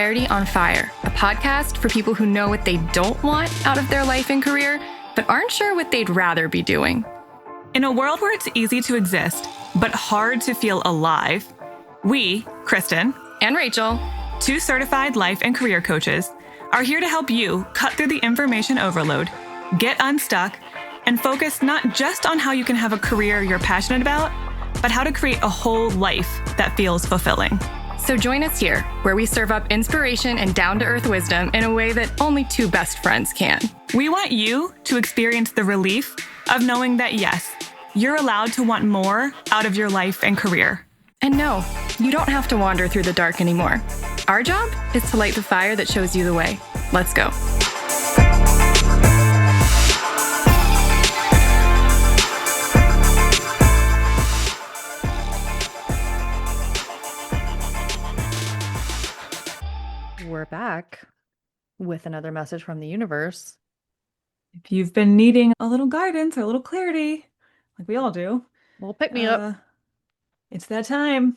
Clarity on Fire, a podcast for people who know what they don't want out of their life and career, but aren't sure what they'd rather be doing. In a world where it's easy to exist, but hard to feel alive, we, Kristen and Rachel, two certified life and career coaches, are here to help you cut through the information overload, get unstuck, and focus not just on how you can have a career you're passionate about, but how to create a whole life that feels fulfilling. So join us here, where we serve up inspiration and down-to-earth wisdom in a way that only two best friends can. We want you to experience the relief of knowing that, yes, you're allowed to want more out of your life and career. And no, you don't have to wander through the dark anymore. Our job is to light the fire that shows you the way. Let's go. We're back with another message from the universe. If you've been needing a little guidance or a little clarity, like we all do, well, pick me up. It's that time.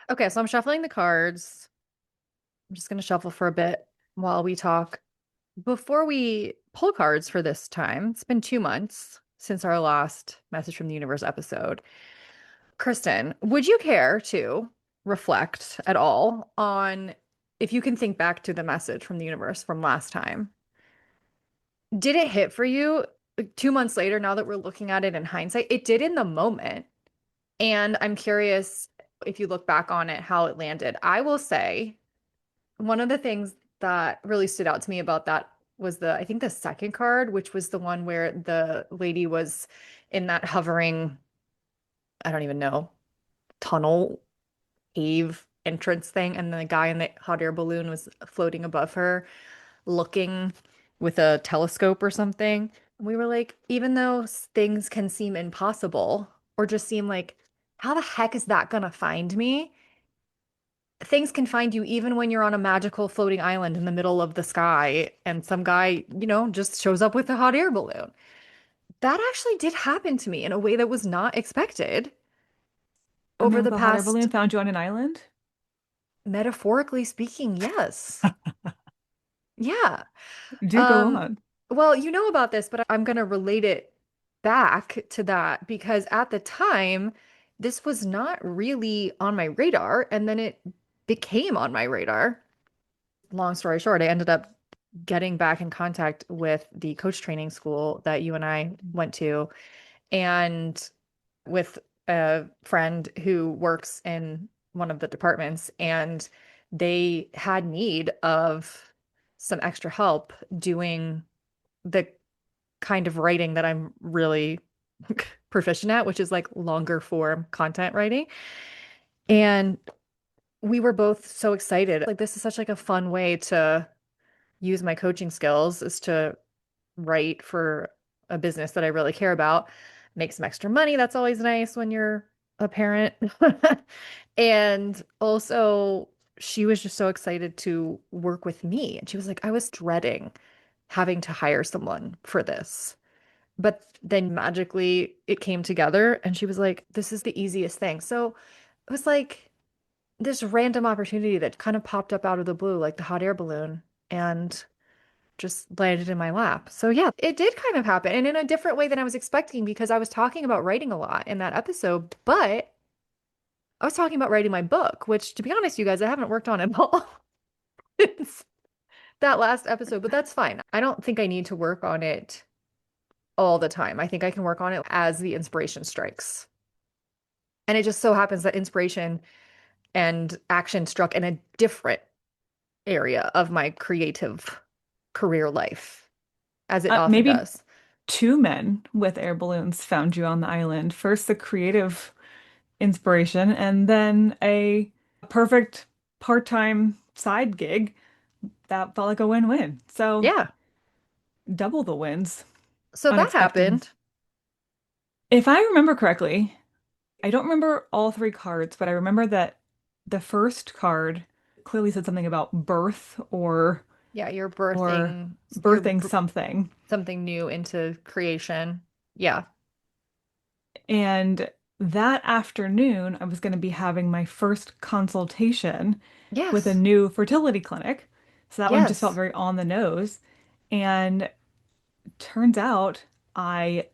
Okay, so I'm shuffling the cards. I'm just going to shuffle for a bit while we talk. Before we pull cards for this time, it's been 2 months since our last Message from the Universe episode. Kristen, would you care to reflect at all on if you can think back to the message from the universe from last time? Did it hit for you 2 months later, now that we're looking at it in hindsight? It did in the moment. And I'm curious if you look back on it, how it landed. I will say one of the things that really stood out to me about that was I think the second card, which was the one where the lady was in that hovering, I don't even know, tunnel, cave entrance thing. And the guy in the hot air balloon was floating above her, looking with a telescope or something. We were like, even though things can seem impossible or just seem like, how the heck is that gonna find me? Things can find you even when you're on a magical floating island in the middle of the sky and some guy, just shows up with a hot air balloon. That actually did happen to me in a way that was not expected. Over the hot air past, balloon found you on an island? metaphorically speaking, yes. Yeah. Do go on. Well, you know about this, but I'm going to relate it back to that because at the time, this was not really on my radar. And then it became on my radar. Long story short, I ended up getting back in contact with the coach training school that you and I went to, and with a friend who works in one of the departments, and they had need of some extra help doing the kind of writing that I'm really proficient at, which is like longer form content writing. And we were both so excited. Like, this is such like a fun way to use my coaching skills, is to write for a business that I really care about, make some extra money. That's always nice when you're a parent. And also, she was just so excited to work with me. And she was like, I was dreading having to hire someone for this. But then magically it came together and she was like, this is the easiest thing. So it was like this random opportunity that kind of popped up out of the blue, like the hot air balloon, and just landed in my lap. So yeah, it did kind of happen, and in a different way than I was expecting, because I was talking about writing a lot in that episode, but I was talking about writing my book, which, to be honest, you guys, I haven't worked on it all since that last episode, but that's fine. I don't think I need to work on it all the time. I think I can work on it as the inspiration strikes. And it just so happens that inspiration and action struck in a different area of my creative career life, as it often maybe does. 2 men with air balloons found you on the island. First, the creative inspiration, and then a perfect part-time side gig that felt like a win-win. So Yeah. double the wins. So that Unexpected. happened. If I remember correctly, I don't remember all 3 cards, but I remember that the first card clearly said something about birth or Yeah, you're birthing something. something new into creation. Yeah. And that afternoon, I was going to be having my first consultation with a Yes. new fertility clinic. So that one just felt Yes. very on the nose. And turns out I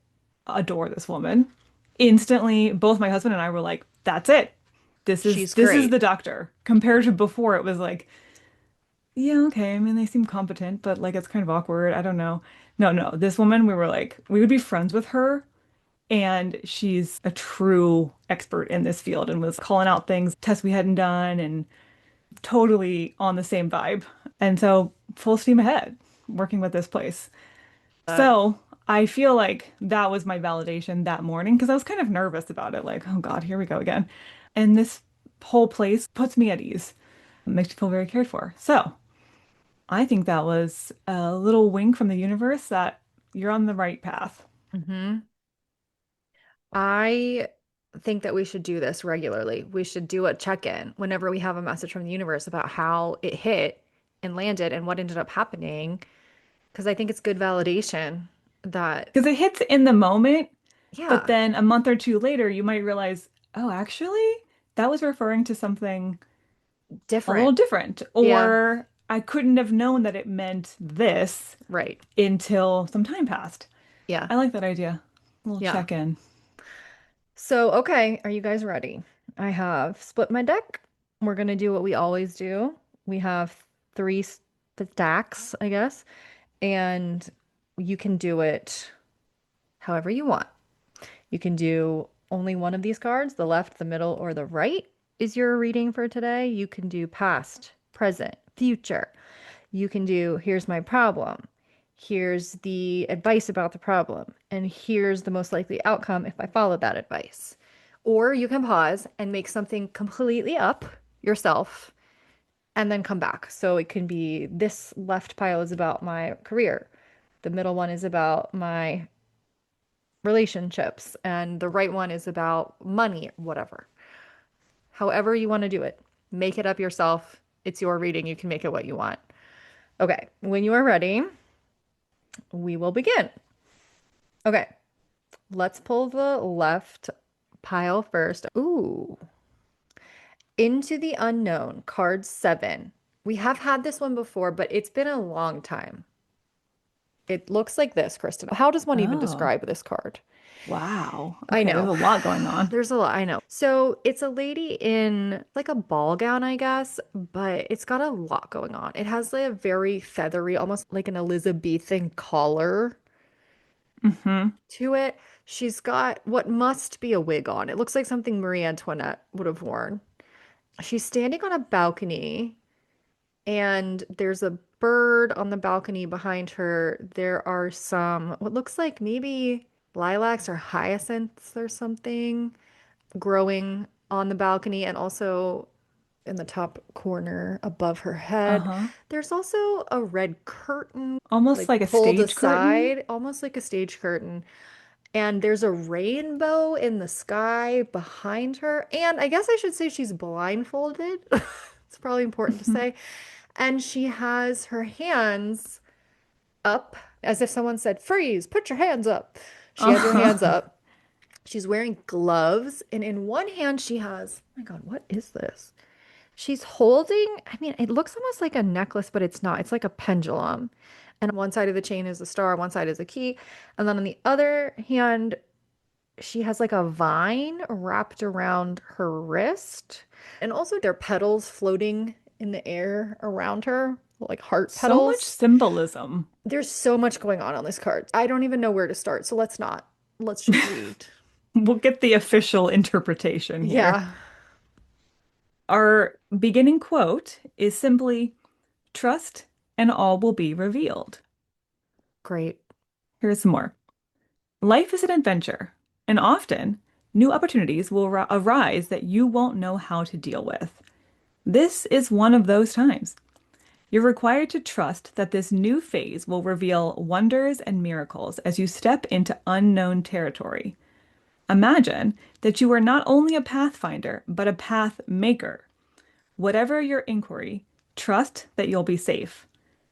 adore this woman. Instantly, both my husband and I were like, that's it. This is She's this is great. the doctor. Compared to before, it was like, yeah, okay. I mean, they seem competent, but like it's kind of awkward. I don't know. No, no. This woman, we were like, we would be friends with her, and she's a true expert in this field and was calling out things, tests we hadn't done, and totally on the same vibe. And so full steam ahead working with this place. Uh, So I feel like that was my validation that morning because I was kind of nervous about it. Like, oh God, here we go again. And this whole place puts me at ease. It makes me feel very cared for. So I think that was a little wink from the universe that you're on the right path. mhm. I think that we should do this regularly. We should do a check-in whenever we have a message from the universe about how it hit and landed and what ended up happening. Because I think it's good validation that, Because it hits in the moment, but yeah, then a month or two later, you might realize, oh, actually, that was referring to something a little different. different. Yeah, Or I couldn't have known that it meant this right. until some time passed. Yeah, I like that idea. A little yeah. check in. So, okay, are you guys ready? I have split my deck. We're gonna do what we always do. We have three stacks, I guess, and you can do it however you want. You can do only one of these cards, the left, the middle, or the right is your reading for today. You can do past, present, future. You can do here's my problem. Here's the advice about the problem. And here's the most likely outcome if I follow that advice. Or you can pause and make something completely up yourself and then come back. So it can be this left pile is about my career. The middle one is about my relationships, and the right one is about money, whatever. However, you want to do it, make it up yourself. It's your reading. You can make it what you want. Okay, when you are ready, we will begin. Okay, let's pull the left pile first. Ooh, into the unknown, card 7. We have had this one before, but it's been a long time. It looks like this, Kristen. How does one even Oh, describe this card? wow. I Okay, there's know. a lot going on. There's a lot, I know. So it's a lady in like a ball gown, I guess, but it's got a lot going on. It has like a very feathery, almost like an Elizabethan collar Hmm. to it. She's got what must be a wig on. It looks like something Marie Antoinette would have worn. She's standing on a balcony, and there's a bird on the balcony behind her. There are some, what looks like maybe lilacs or hyacinths or something growing on the balcony, and also in the top corner above her head. Uh-huh. There's also a red curtain, Almost like like a pulled stage curtain. aside, almost like a stage curtain. And there's a rainbow in the sky behind her. And I guess I should say she's blindfolded. It's probably important to say. And she has her hands up as if someone said, freeze, put your hands up. She has her hands Uh-huh. up. She's wearing gloves, and in one hand she has, oh my God, what is this? She's holding, I mean, it looks almost like a necklace, but it's not. It's like a pendulum. And on one side of the chain is a star, one side is a key. And then on the other hand, she has like a vine wrapped around her wrist. And also there are petals floating in the air around her, like heart So much petals. symbolism. There's so much going on this card. I don't even know where to start, so let's not. Let's just read. We'll get the official interpretation here. Yeah. Our beginning quote is simply, trust and all will be revealed. Great. Here's some more. Life is an adventure, and often new opportunities will arise that you won't know how to deal with. This is one of those times. You're required to trust that this new phase will reveal wonders and miracles as you step into unknown territory. Imagine that you are not only a pathfinder, but a path maker. Whatever your inquiry, trust that you'll be safe.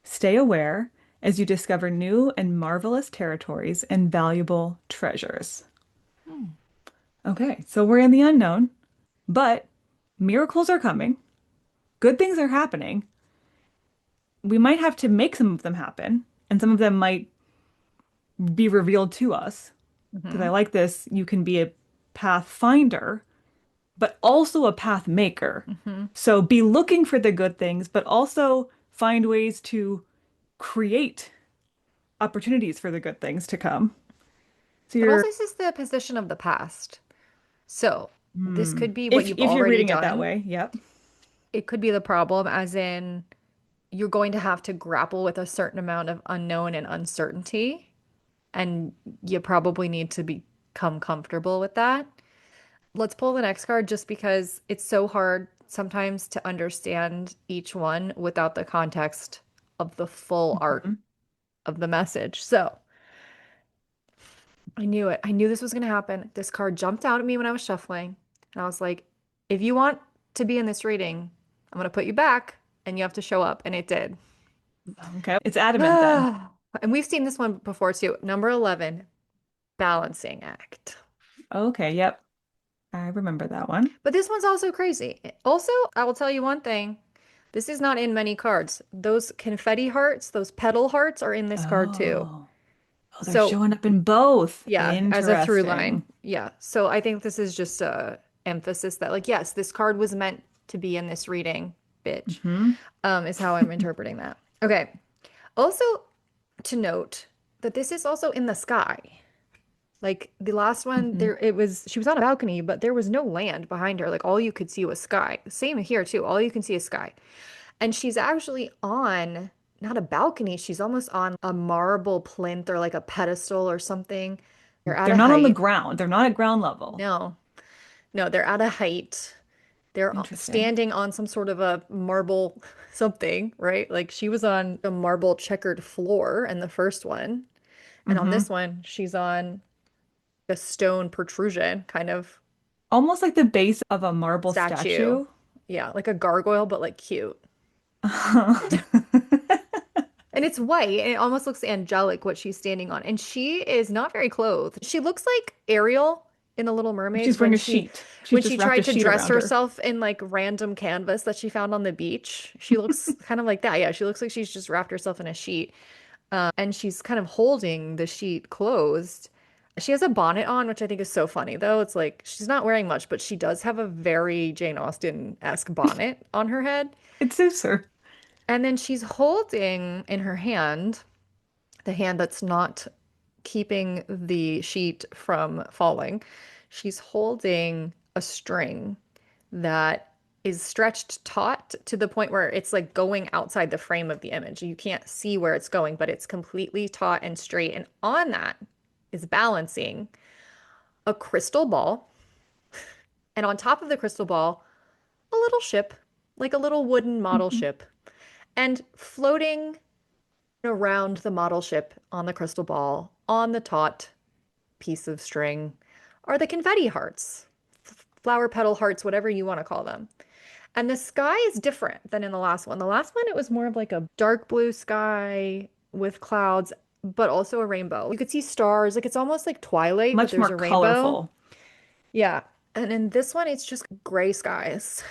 Stay aware as you discover new and marvelous territories and valuable treasures. Okay, so we're in the unknown, but miracles are coming. Good things are happening. We might have to make some of them happen, and some of them might be revealed to us. Because I Hmm. like this, you can be a pathfinder, but also a path maker. Hmm. So be looking for the good things, but also find ways to create opportunities for the good things to come. So But you're, also, this is the position of the past. So this could be what if you've you're already reading it that done. way, yep. It could be the problem, as in you're going to have to grapple with a certain amount of unknown and uncertainty, and you probably need to become comfortable with that. Let's pull the next card just because it's so hard sometimes to understand each one without the context of the full art Mhm. of the message. So I knew it. I knew this was going to happen. This card jumped out at me when I was shuffling. And I was like, if you want to be in this reading, I'm going to put you back and you have to show up. And it did. Okay, it's adamant then. And we've seen this one before too. Number 11, balancing act. Okay, yep. I remember that one. But this one's also crazy. Also, I will tell you one thing. This is not in many cards. Those confetti hearts, those petal hearts are in this card too. Oh, oh, they're So, showing up in both. yeah, as a through line. Interesting. Yeah. So I think this is just a emphasis that like, yes, this card was meant to be in this reading, bitch, Hmm. is how I'm interpreting that. Okay. Also to note that this is also in the sky. Like the last one, Hmm. there it was she was on a balcony, but there was no land behind her. Like all you could see was sky. Same here too. All you can see is sky. And she's actually on not a balcony, she's almost on a marble plinth or like a pedestal or something. They're at They're a not on the height. ground. They're not at ground level. No, no, they're at a height. They're Interesting. standing on some sort of a marble something, right? Like she was on a marble checkered floor in the first one. And on Hmm. this one, she's on a stone protrusion kind of Almost like the base of a marble statue. statue. Yeah, like a gargoyle, but like cute. And it's white and it almost looks angelic what she's standing on. And she is not very clothed. She looks like Ariel in The Little She's Mermaids wearing a sheet. She's when just she wrapped a tried to sheet dress around her. herself in like random canvas that she found on the beach. She looks kind of like that. Yeah, she looks like she's just wrapped herself in a sheet. And she's kind of holding the sheet closed. She has a bonnet on, which I think is so funny though. It's like she's not wearing much, but she does have a very Jane Austen-esque bonnet on her head. It suits her. And then she's holding in her hand, the hand that's not keeping the sheet from falling, she's holding a string that is stretched taut to the point where it's like going outside the frame of the image. You can't see where it's going, but it's completely taut and straight. And on that is balancing a crystal ball. And on top of the crystal ball, a little ship, like a little wooden model Mhm. ship. And floating around the model ship on the crystal ball, on the taut piece of string, are the confetti hearts, flower petal hearts, whatever you want to call them. And the sky is different than in the last one. The last one, it was more of like a dark blue sky with clouds, but also a rainbow. You could see stars. Like it's almost like twilight, but Much there's more a rainbow. colorful. Yeah. And in this one, it's just gray skies.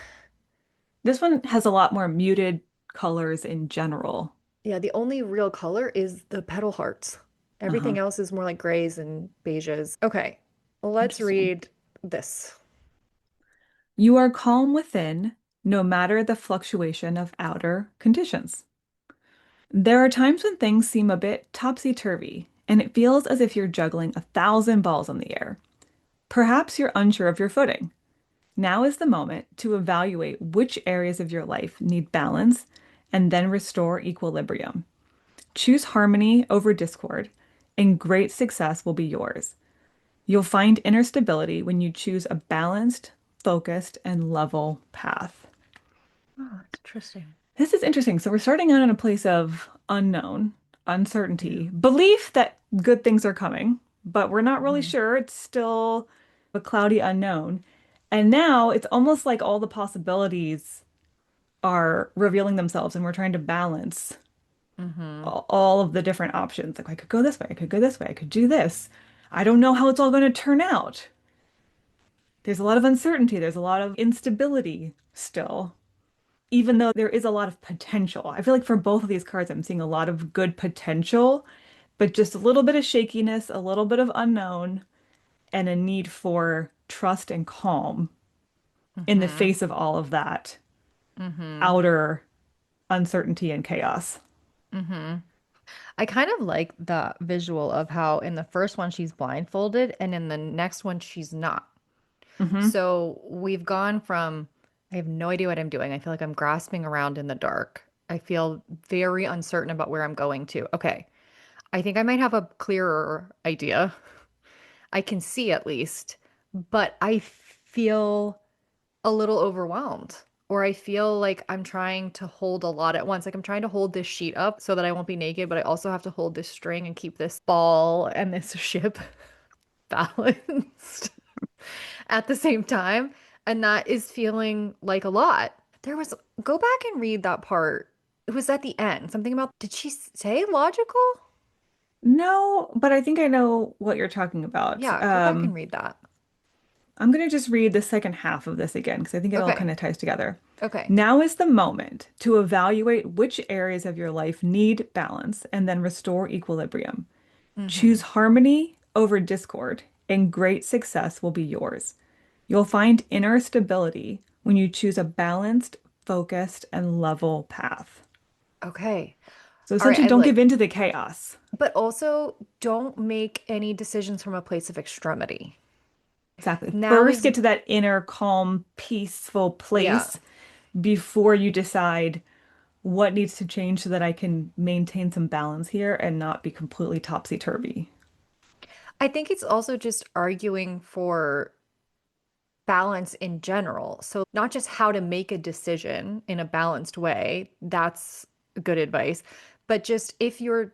This one has a lot more muted colors in general. Yeah, the only real color is the petal hearts. Uh-huh. Everything else is more like grays and beiges. Okay, let's Interesting. read this. You are calm within, no matter the fluctuation of outer conditions. There are times when things seem a bit topsy-turvy, and it feels as if you're juggling 1,000 balls in the air. Perhaps you're unsure of your footing. Now is the moment to evaluate which areas of your life need balance and then restore equilibrium. Choose harmony over discord, and great success will be yours. You'll find inner stability when you choose a balanced, focused, and level path. Oh, it's interesting. This is interesting. So we're starting out in a place of unknown, Yeah. uncertainty, belief that good things are coming, but we're not really Mhm. sure. It's still a cloudy unknown. And now it's almost like all the possibilities are revealing themselves, and we're trying to balance Hmm. all of the different options. Like, I could go this way, I could go this way, I could do this. I don't know how it's all going to turn out. There's a lot of uncertainty, there's a lot of instability still, even though there is a lot of potential. I feel like for both of these cards, I'm seeing a lot of good potential, but just a little bit of shakiness, a little bit of unknown, and a need for trust and calm in the Mm-hmm. face of all of that Mm-hmm. outer uncertainty and chaos. Mm-hmm. I kind of like the visual of how in the first one she's blindfolded and in the next one she's not. Hmm. So we've gone from I have no idea what I'm doing. I feel like I'm grasping around in the dark. I feel very uncertain about where I'm going to. Okay, I think I might have a clearer idea. I can see at least, but I feel a little overwhelmed. Or I feel like I'm trying to hold a lot at once. Like I'm trying to hold this sheet up so that I won't be naked, but I also have to hold this string and keep this ball and this ship balanced at the same time. And that is feeling like a lot. There was, go back and read that part. It was at the end. Something about, did she say logical? No, but I think I know what you're talking about. Yeah, go back and read that. I'm going to just read the second half of this again because I think it all kind Okay. of ties together. Okay. Now is the moment to evaluate which areas of your life need balance and then restore equilibrium. Mm-hmm. Choose harmony over discord, and great success will be yours. You'll find inner stability when you choose a balanced, focused, and level path. Okay. So All right. essentially, I don't give like, in to the chaos. but also don't make any decisions from a place of extremity. Exactly. Now First, is, get to that inner, calm, peaceful yeah. place before you decide what needs to change so that I can maintain some balance here and not be completely topsy-turvy. I think it's also just arguing for balance in general. So, not just how to make a decision in a balanced way, that's good advice, but just if you're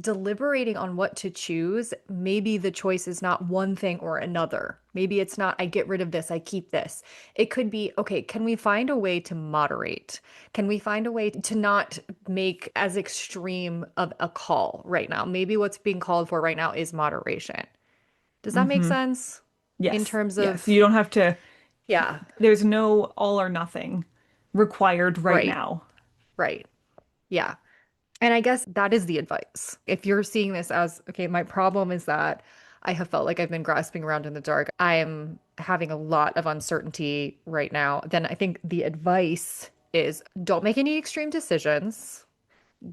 deliberating on what to choose, maybe the choice is not one thing or another. Maybe it's not, I get rid of this, I keep this. It could be, okay, can we find a way to moderate? Can we find a way to not make as extreme of a call right now? Maybe what's being called for right now is moderation. Does that make Hmm. sense? In Yes. terms Yes. You of, don't have to, yeah, there's no all or nothing required right right, now. right. Yeah. And I guess that is the advice. If you're seeing this as, okay, my problem is that I have felt like I've been grasping around in the dark. I am having a lot of uncertainty right now. Then I think the advice is don't make any extreme decisions,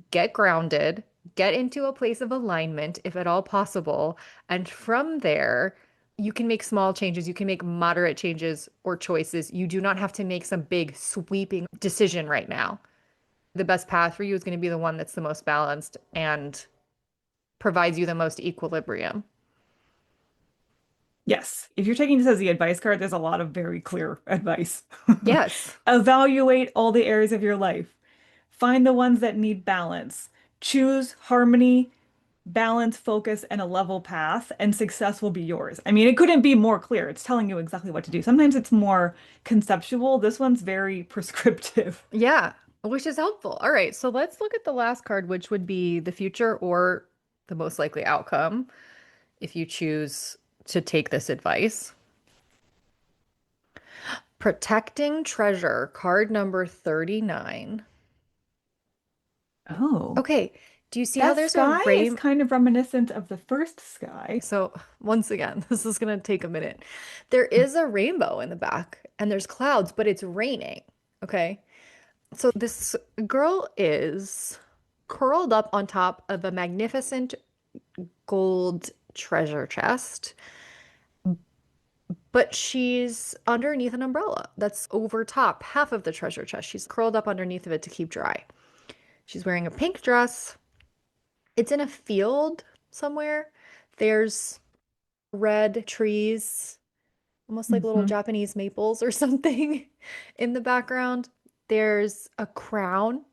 get grounded, get into a place of alignment if at all possible. And from there, you can make small changes, you can make moderate changes or choices. You do not have to make some big sweeping decision right now. The best path for you is going to be the one that's the most balanced and provides you the most equilibrium. Yes. If you're taking this as the advice card, there's a lot of very clear advice. Yes. Evaluate all the areas of your life. Find the ones that need balance. Choose harmony, balance, focus, and a level path, and success will be yours. I mean, it couldn't be more clear. It's telling you exactly what to do. Sometimes it's more conceptual. This one's very prescriptive. Yeah, which is helpful. All right, so let's look at the last card, which would be the future or the most likely outcome if you choose to take this advice. Protecting Treasure, card number 39. Oh, Okay, do you see how that there's a sky is rain? kind of reminiscent of the first sky. So, once again, this is going to take a minute. There is a rainbow in the back and there's clouds, but it's raining. Okay. So, this girl is curled up on top of a magnificent gold treasure chest, but she's underneath an umbrella that's over top half of the treasure chest. She's curled up underneath of it to keep dry. She's wearing a pink dress. It's in a field somewhere. There's red trees, almost like little Hmm. Japanese maples or something in the background. There's a crown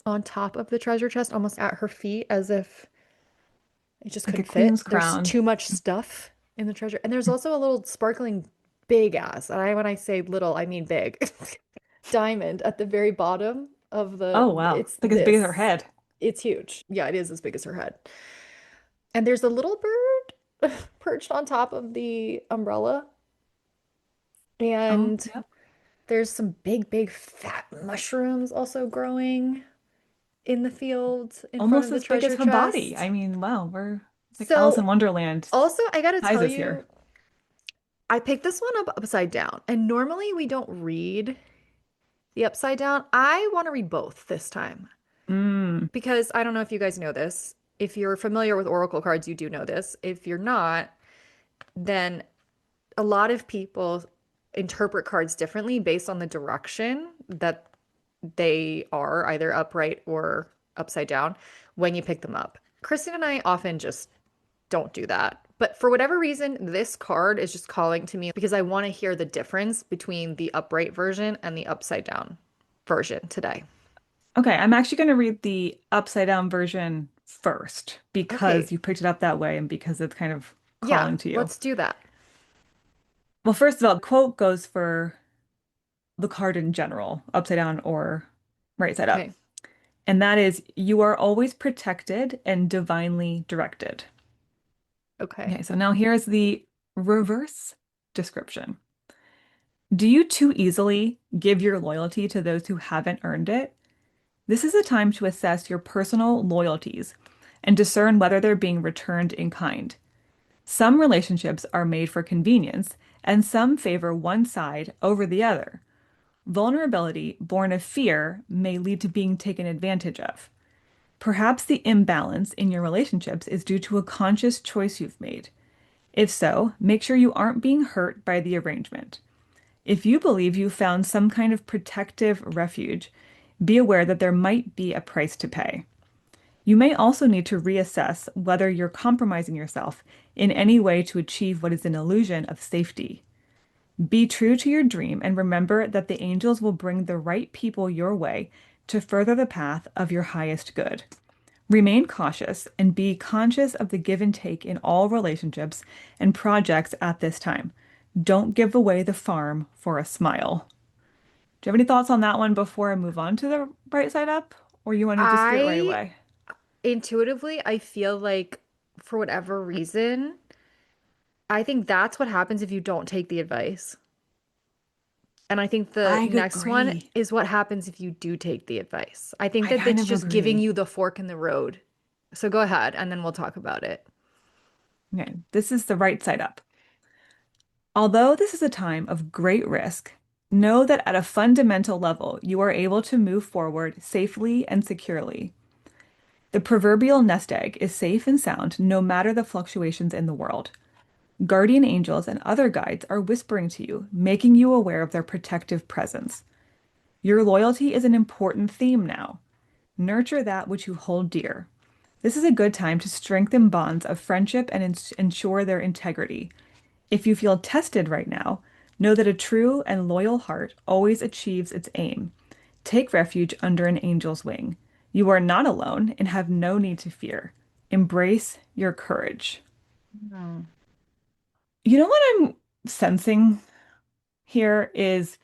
on top of the treasure chest, almost at her feet, as if it just Like a couldn't fit. queen's There's crown. too much stuff in the treasure. And there's also a little sparkling big ass, and when I say little, I mean big, diamond at the very bottom of Oh, wow. it's Like as big as her this. head. It's huge. Yeah, it is as big as her head. And there's a little bird perched on top of the umbrella. Oh, And yep. there's some big, big fat mushrooms also growing in the field in front Almost of the as big as treasure her body. chest. I mean, wow, we're like Alice in So, Wonderland also, I gotta tell sizes here. you, I picked this one up upside down, and normally we don't read the upside down. I want to read both this time Mm. because I don't know if you guys know this. If you're familiar with oracle cards, you do know this. If you're not, then a lot of people interpret cards differently based on the direction that they are, either upright or upside down, when you pick them up. Kristen and I often just don't do that. But for whatever reason, this card is just calling to me because I want to hear the difference between the upright version and the upside down version today. Okay, I'm actually going to read the upside down version first because Okay. you picked it up that way and because it's kind of Yeah, calling to you. let's do that. Well, first of all, the quote goes for the card in general, upside down or right side up. Okay. And that is, you are always protected and divinely directed. Okay. Okay, so now here's the reverse description. Do you too easily give your loyalty to those who haven't earned it? This is a time to assess your personal loyalties and discern whether they're being returned in kind. Some relationships are made for convenience, and some favor one side over the other. Vulnerability born of fear may lead to being taken advantage of. Perhaps the imbalance in your relationships is due to a conscious choice you've made. If so, make sure you aren't being hurt by the arrangement. If you believe you found some kind of protective refuge, be aware that there might be a price to pay. You may also need to reassess whether you're compromising yourself in any way to achieve what is an illusion of safety. Be true to your dream and remember that the angels will bring the right people your way to further the path of your highest good. Remain cautious and be conscious of the give and take in all relationships and projects at this time. Don't give away the farm for a smile. Do you have any thoughts on that one before I move on to the right side up? Or you want to just do it right I away? intuitively, I feel like for whatever reason, I think that's what happens if you don't take the advice. And I think the I next one agree. is what happens if you do take the advice. I think I that kind it's of just giving agree. you the fork in the road. So go ahead, and then we'll talk about it. Okay, this is the right side up. Although this is a time of great risk, know that at a fundamental level, you are able to move forward safely and securely. The proverbial nest egg is safe and sound no matter the fluctuations in the world. Guardian angels and other guides are whispering to you, making you aware of their protective presence. Your loyalty is an important theme now. Nurture that which you hold dear. This is a good time to strengthen bonds of friendship and ensure their integrity. If you feel tested right now, know that a true and loyal heart always achieves its aim. Take refuge under an angel's wing. You are not alone and have no need to fear. Embrace your courage. Hmm. You know what I'm sensing here is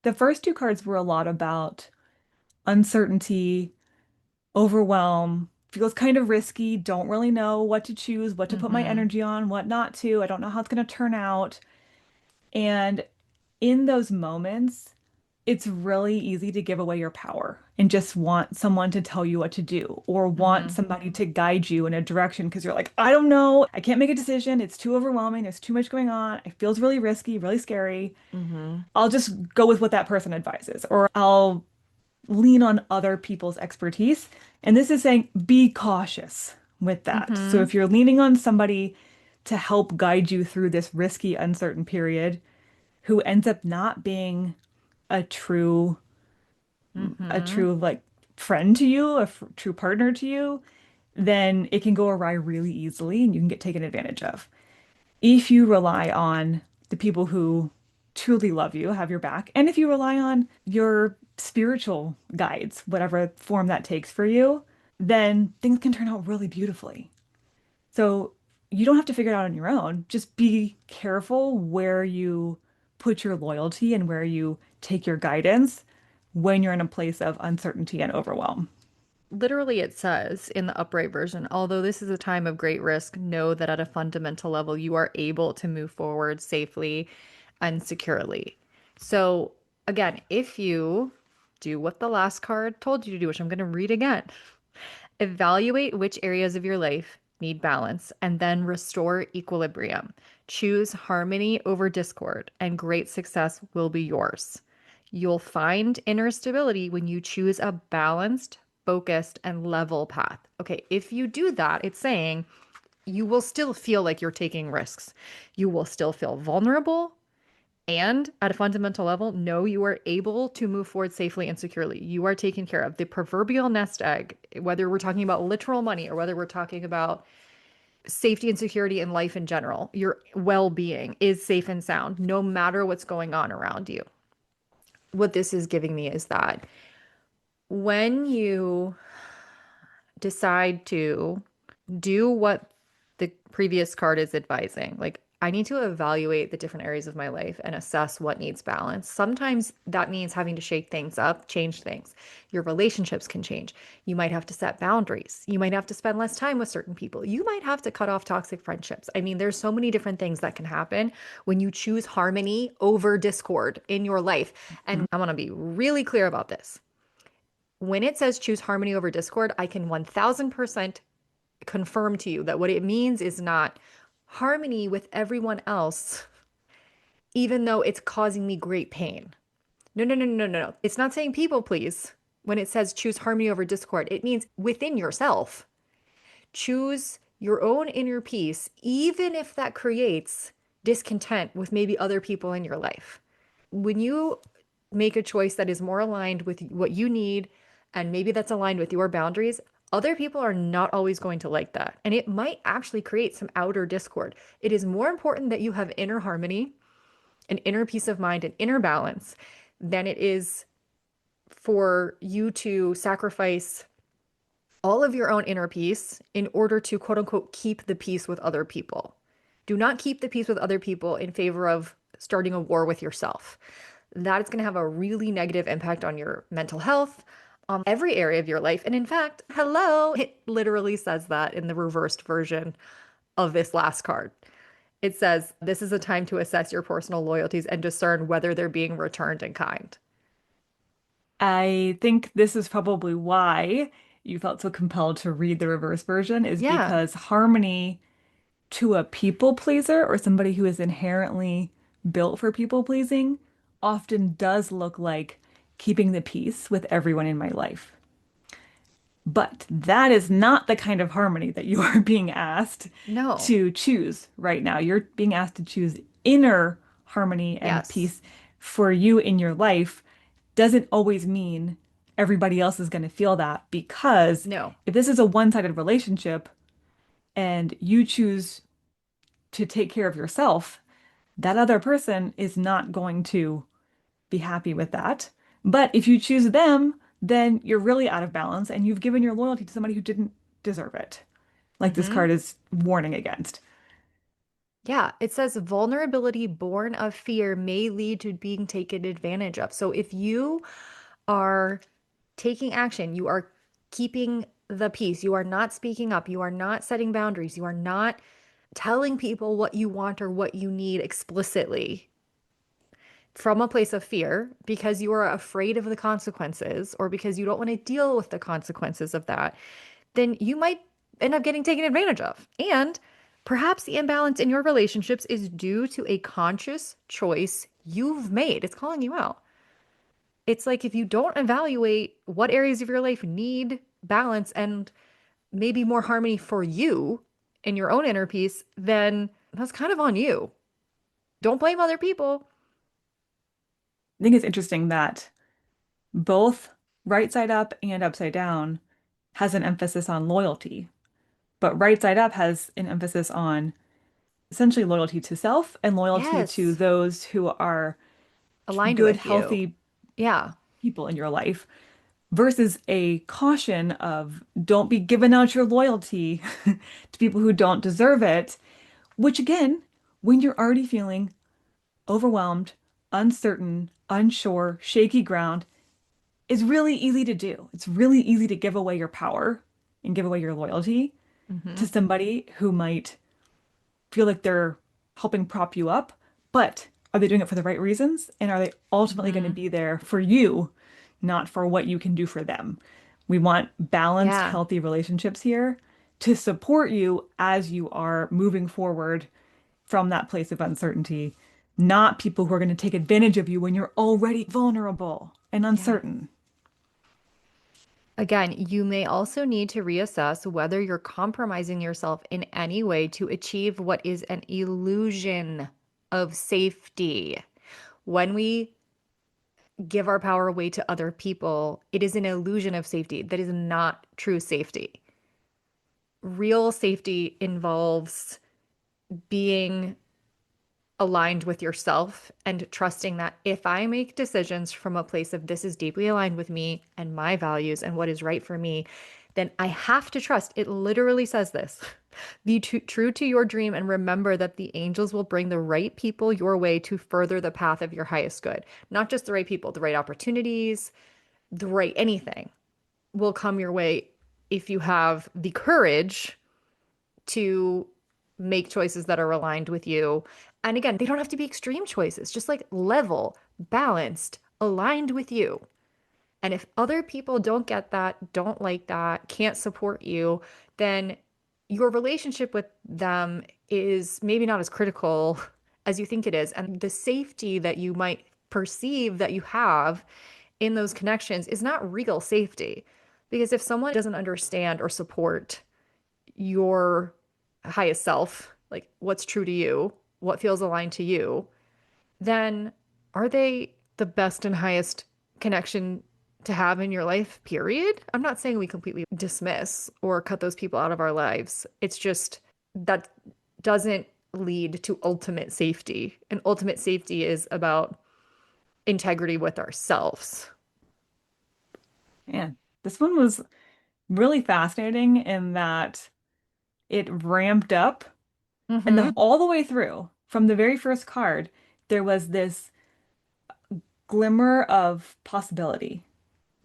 the first two cards were a lot about uncertainty, overwhelm, feels kind of risky, don't really know what to choose, what to put my Mm-hmm. energy on, what not to. I don't know how it's going to turn out. And in those moments, it's really easy to give away your power and just want someone to tell you what to do or want Mm-hmm. somebody to guide you in a direction because you're like, I don't know. I can't make a decision. It's too overwhelming. There's too much going on. It feels really risky, really scary. Mm-hmm. I'll just go with what that person advises, or I'll lean on other people's expertise. And this is saying be cautious with that. So Mm-hmm. if you're leaning on somebody to help guide you through this risky, uncertain period, who ends up not being a true, a Mm-hmm. true like friend to you, a true partner to you, then it can go awry really easily and you can get taken advantage of. If you rely on the people who truly love you, have your back, and if you rely on your spiritual guides, whatever form that takes for you, then things can turn out really beautifully. So you don't have to figure it out on your own. Just be careful where you put your loyalty and where you take your guidance when you're in a place of uncertainty and overwhelm. Literally, it says in the upright version, although this is a time of great risk, know that at a fundamental level, you are able to move forward safely insecurely. So, again, if you do what the last card told you to do, which I'm going to read again, evaluate which areas of your life need balance and then restore equilibrium. Choose harmony over discord, and great success will be yours. You'll find inner stability when you choose a balanced, focused, and level path. Okay, if you do that, it's saying you will still feel like you're taking risks. You will still feel vulnerable. And at a fundamental level, know you are able to move forward safely and securely. You are taken care of. The proverbial nest egg, whether we're talking about literal money or whether we're talking about safety and security in life in general, your well being is safe and sound no matter what's going on around you. What this is giving me is that when you decide to do what the previous card is advising. Like, I need to evaluate the different areas of my life and assess what needs balance. Sometimes that means having to shake things up, change things. Your relationships can change. You might have to set boundaries. You might have to spend less time with certain people. You might have to cut off toxic friendships. I mean, there's so many different things that can happen when you choose harmony over discord in your life. And I want to be really clear about this. When it says choose harmony over discord, I can 1000% confirm to you that what it means is not harmony with everyone else, even though it's causing me great pain. No, no, no, no, no, no. It's not saying people please. When it says choose harmony over discord, it means within yourself. Choose your own inner peace, even if that creates discontent with maybe other people in your life. When you make a choice that is more aligned with what you need, and maybe that's aligned with your boundaries, other people are not always going to like that. And it might actually create some outer discord. It is more important that you have inner harmony, an inner peace of mind, and inner balance than it is for you to sacrifice all of your own inner peace in order to quote unquote keep the peace with other people. Do not keep the peace with other people in favor of starting a war with yourself. That is going to have a really negative impact on your mental health, on every area of your life. And in fact, hello, it literally says that in the reversed version of this last card. It says, this is a time to assess your personal loyalties and discern whether they're being returned in kind. I think this is probably why you felt so compelled to read the reverse version, is Yeah, because harmony to a people pleaser or somebody who is inherently built for people pleasing often does look like keeping the peace with everyone in my life. But that is not the kind of harmony that you are being asked no, to choose right now. You're being asked to choose inner harmony and yes, peace for you in your life. Doesn't always mean everybody else is going to feel that, because no. if this is a one-sided relationship and you choose to take care of yourself, that other person is not going to be happy with that. But if you choose them, then you're really out of balance and you've given your loyalty to somebody who didn't deserve it. Like this Hmm. card is warning against. Yeah, it says vulnerability born of fear may lead to being taken advantage of. So if you are taking action, you are keeping the peace, you are not speaking up, you are not setting boundaries, you are not telling people what you want or what you need explicitly from a place of fear because you are afraid of the consequences or because you don't want to deal with the consequences of that, then you might end up getting taken advantage of. And perhaps the imbalance in your relationships is due to a conscious choice you've made. It's calling you out. It's like if you don't evaluate what areas of your life need balance and maybe more harmony for you in your own inner peace, then that's kind of on you. Don't blame other people. I think it's interesting that both right side up and upside down has an emphasis on loyalty, but right side up has an emphasis on essentially loyalty to self and loyalty to Yes, those who are aligned good, with you. healthy Yeah. people in your life, versus a caution of don't be giving out your loyalty to people who don't deserve it, which again, when you're already feeling overwhelmed, uncertain, unsure, shaky ground, is really easy to do. It's really easy to give away your power and give away your loyalty to Hmm. somebody who might feel like they're helping prop you up, but Are they doing it for the right reasons? And are they ultimately going to Hmm. be there for you, not for what you can do for them? We want balanced, Yeah. healthy relationships here to support you as you are moving forward from that place of uncertainty, not people who are going to take advantage of you when you're already vulnerable and Yeah. uncertain. Again, you may also need to reassess whether you're compromising yourself in any way to achieve what is an illusion of safety. When we give our power away to other people, it is an illusion of safety. That is not true safety. Real safety involves being aligned with yourself and trusting that if I make decisions from a place of this is deeply aligned with me and my values and what is right for me, then I have to trust. It literally says this. Be true to your dream and remember that the angels will bring the right people your way to further the path of your highest good. Not just the right people, the right opportunities, the right anything will come your way if you have the courage to make choices that are aligned with you. And again, they don't have to be extreme choices, just like level, balanced, aligned with you. And if other people don't get that, don't like that, can't support you, then your relationship with them is maybe not as critical as you think it is. And the safety that you might perceive that you have in those connections is not real safety. Because if someone doesn't understand or support your highest self, like what's true to you, what feels aligned to you, then are they the best and highest connection to have in your life, period? I'm not saying we completely dismiss or cut those people out of our lives. It's just that doesn't lead to ultimate safety. And ultimate safety is about integrity with ourselves. Man, this one was really fascinating in that it ramped up and Mm-hmm. all the way through from the very first card, there was this glimmer of possibility.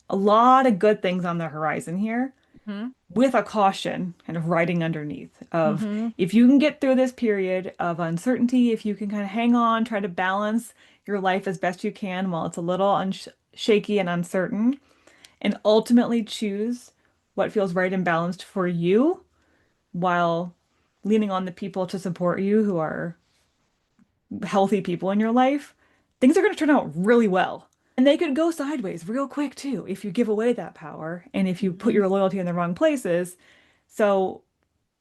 A lot of good things on the horizon here, Mm-hmm. with a caution kind of writing underneath of Mm-hmm. if you can get through this period of uncertainty, if you can kind of hang on, try to balance your life as best you can while it's a little shaky and uncertain, and ultimately choose what feels right and balanced for you while leaning on the people to support you who are healthy people in your life, things are going to turn out really well. And they could go sideways real quick too if you give away that power and if you put Mm-hmm. your loyalty in the wrong places. So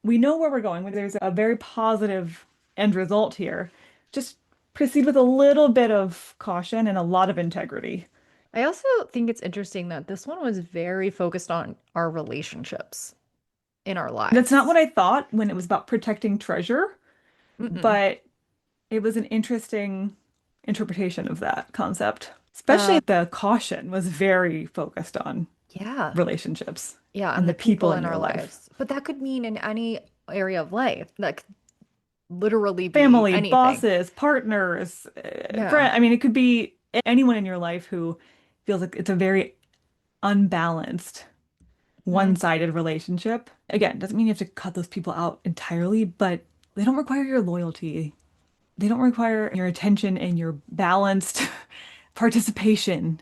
we know where we're going. There's a very positive end result here. Just proceed with a little bit of caution and a lot of integrity. I also think it's interesting that this one was very focused on our relationships in our That's not what lives. I thought when it was about protecting treasure, Mm-mm. but it was an interesting interpretation of that concept. Especially Uh, the caution was very focused on yeah. relationships Yeah, and and the the people people in in your our life. lives. But that could mean in any area of life, like literally be Family, anything. bosses, partners, Yeah. friend. I mean, it could be anyone in your life who feels like it's a very unbalanced, Hmm. one-sided relationship. Again, doesn't mean you have to cut those people out entirely, but they don't require your loyalty. They don't require your attention and your balanced participation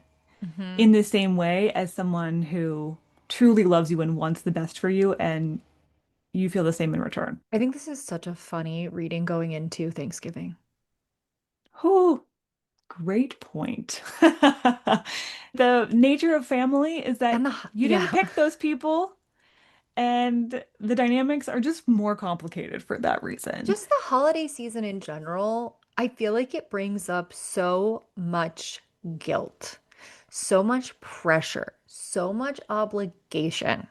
Hmm. in the same way as someone who truly loves you and wants the best for you, and you feel the same in return. I think this is such a funny reading going into Thanksgiving. Oh, great point. The nature of family is And that you didn't yeah, pick those people, and the dynamics are just more complicated for that reason. just the holiday season in general, I feel like it brings up so much guilt, so much pressure, so much obligation.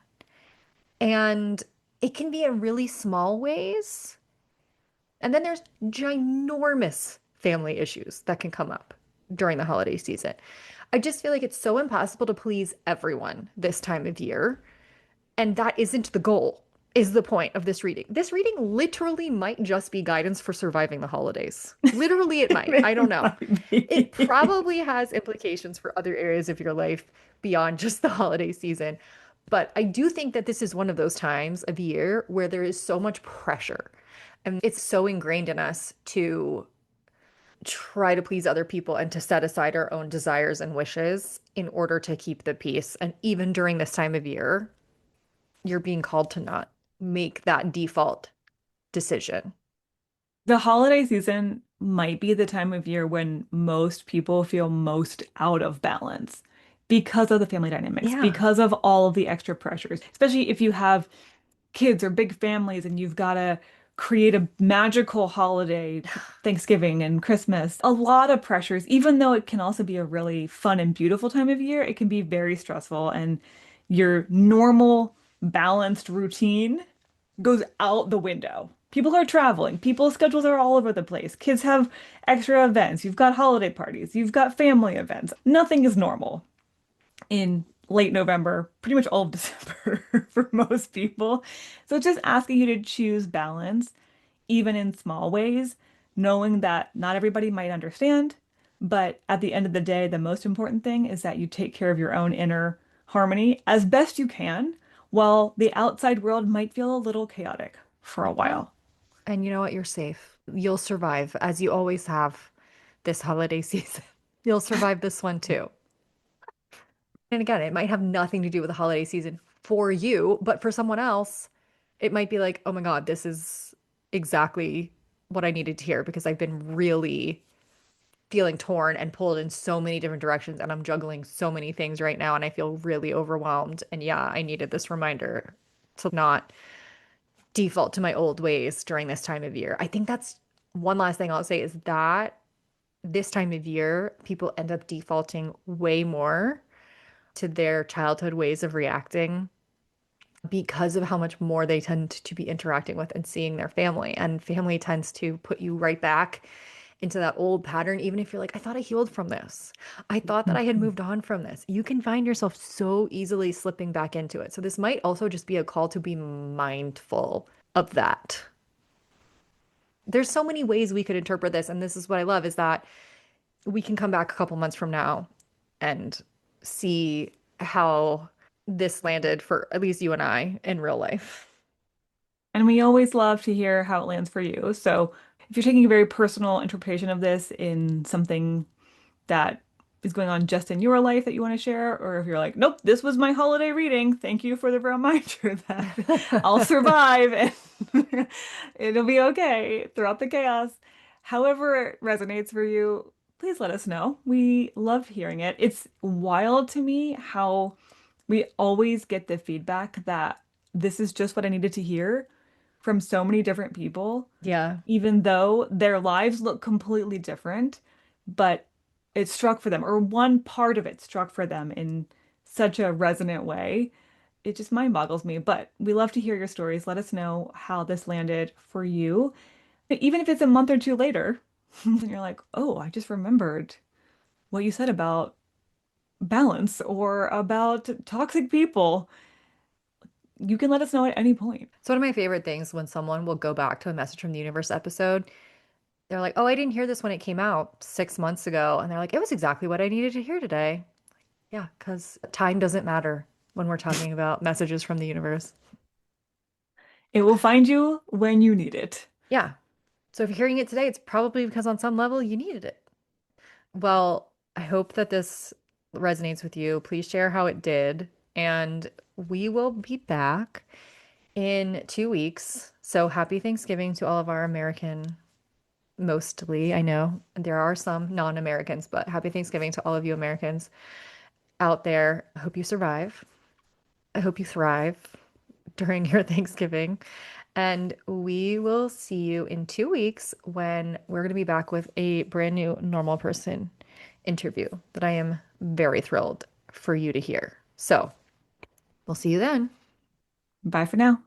And it can be in really small ways. And then there's ginormous family issues that can come up during the holiday season. I just feel like it's so impossible to please everyone this time of year. And that isn't the goal, is the point of this reading. This reading literally might just be guidance for surviving the holidays. Literally, it might. I don't It know. might It be. probably has implications for other areas of your life beyond just the holiday season. But I do think that this is one of those times of year where there is so much pressure. And it's so ingrained in us to try to please other people and to set aside our own desires and wishes in order to keep the peace. And even during this time of year, you're being called to not make that default decision. The holiday season might be the time of year when most people feel most out of balance because of the family dynamics, Yeah. because of all of the extra pressures, especially if you have kids or big families and you've got to create a magical holiday, Thanksgiving and Christmas. A lot of pressures, even though it can also be a really fun and beautiful time of year, it can be very stressful and your normal balanced routine goes out the window. People are traveling, people's schedules are all over the place. Kids have extra events. You've got holiday parties, you've got family events. Nothing is normal in late November, pretty much all of December for most people. So it's just asking you to choose balance, even in small ways, knowing that not everybody might understand. But at the end of the day, the most important thing is that you take care of your own inner harmony as best you can, while the outside world might feel a little chaotic for a Well, while. and you know what? You're safe. You'll survive, as you always have this holiday season. You'll survive this one too. And again, it might have nothing to do with the holiday season for you, but for someone else, it might be like, oh my God, this is exactly what I needed to hear because I've been really feeling torn and pulled in so many different directions and I'm juggling so many things right now and I feel really overwhelmed. And yeah, I needed this reminder to not default to my old ways during this time of year. I think that's one last thing I'll say is that this time of year, people end up defaulting way more to their childhood ways of reacting because of how much more they tend to be interacting with and seeing their family. And family tends to put you right back into that old pattern, even if you're like, I thought I healed from this. I thought that I had moved on from this. You can find yourself so easily slipping back into it. So, this might also just be a call to be mindful of that. There's so many ways we could interpret this. And this is what I love is that we can come back a couple months from now and see how this landed for at least you and I in real life. And we always love to hear how it lands for you. So if you're taking a very personal interpretation of this in something that is going on just in your life that you want to share, or if you're like, nope, this was my holiday reading. Thank you for the reminder that I'll survive and it'll be okay throughout the chaos. However it resonates for you, please let us know. We love hearing it. It's wild to me how we always get the feedback that this is just what I needed to hear from so many different people, Yeah. even though their lives look completely different, but it struck for them, or one part of it struck for them in such a resonant way. It just mind boggles me. But we love to hear your stories. Let us know how this landed for you. Even if it's a month or two later, and you're like, oh, I just remembered what you said about balance or about toxic people. You can let us know at any point. So, one of my favorite things when someone will go back to a message from the universe episode, they're like, oh, I didn't hear this when it came out 6 months ago. And they're like, it was exactly what I needed to hear today. Yeah, because time doesn't matter when we're talking about messages from the universe. It will find you when you need it. Yeah. So, if you're hearing it today, it's probably because on some level you needed it. Well, I hope that this resonates with you. Please share how it did. And we will be back in 2 weeks. So happy Thanksgiving to all of our American, mostly. I know there are some non-Americans, but happy Thanksgiving to all of you Americans out there. I hope you survive. I hope you thrive during your Thanksgiving. And we will see you in 2 weeks when we're going to be back with a brand new normal person interview that I am very thrilled for you to hear. So we'll see you then. Bye for now.